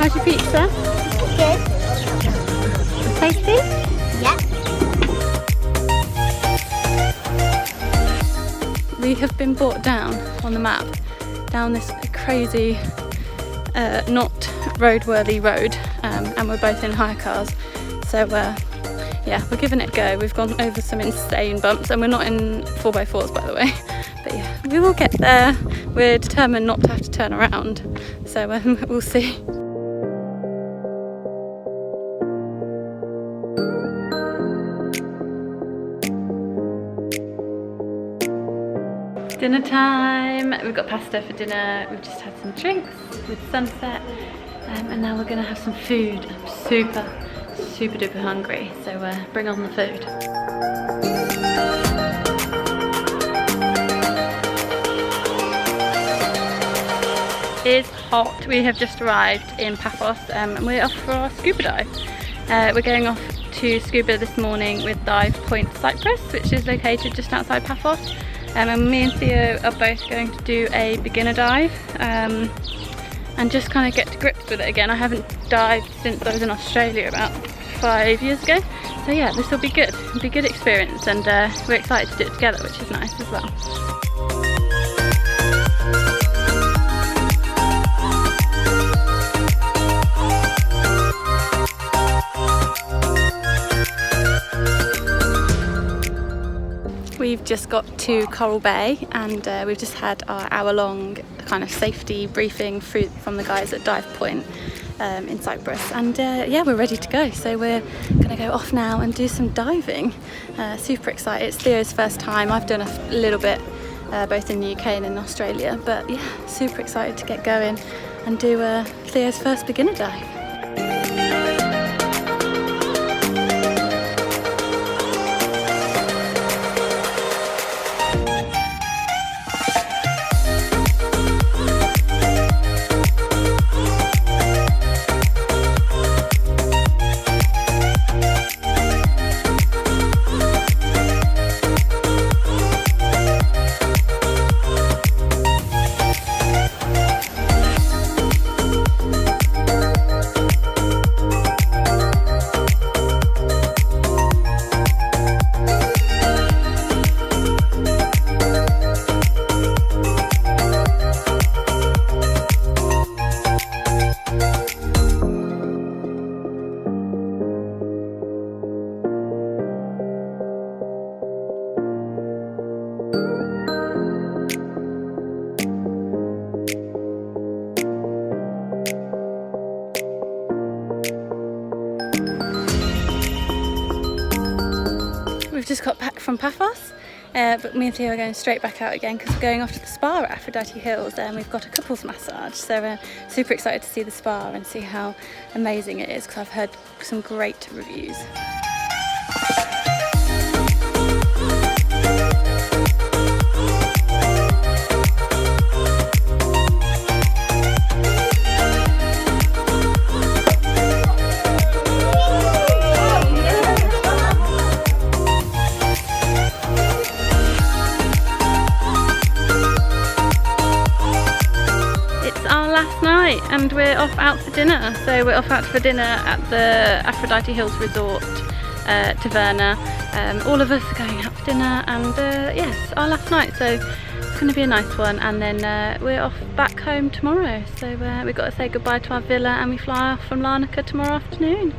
How's your pizza? Good. Tasty? Yeah. We have been brought down on the map, down this crazy, not roadworthy road, and we're both in hire cars. So yeah, we're giving it a go. We've gone over some insane bumps, and we're not in 4x4s, by the way. But yeah, we will get there. We're determined not to have to turn around, so we'll see. Dinner time. We've got pasta for dinner. We've just had some drinks with sunset, and now we're gonna have some food. I'm super duper hungry, so bring on the food. It's hot. We have just arrived in PAPHOS, and we're off for our scuba dive. We're going off to scuba this morning with Dive Point Cyprus, which is located just outside PAPHOS. And me and Theo are both going to do a beginner dive, and just kind of get to grips with it again. I haven't dived since I was in Australia about 5 years ago, so yeah, this will be good. It'll be a good experience, and we're excited to do it together, which is nice as well. We've just got to Coral Bay, and we've just had our hour-long kind of safety briefing from the guys at Dive Point in Cyprus, and yeah, we're ready to go. So we're going to go off now and do some diving. Super excited. It's Theo's first time. I've done a little bit both in the UK and in Australia, but yeah, super excited to get going and do Theo's first beginner dive. We've just got back from PAPHOS, but me and Theo are going straight back out again because we're going off to the spa at Aphrodite Hills, and we've got a couples massage, so we're super excited to see the spa and see how amazing it is, because I've heard some great reviews. And we're off out for dinner. So we're off out for dinner at the Aphrodite Hills Resort, Taverna. All of us are going out for dinner, and yes, our last night, so it's going to be a nice one. And then we're off back home tomorrow, so we've got to say goodbye to our villa, and we fly off from Larnaca tomorrow afternoon.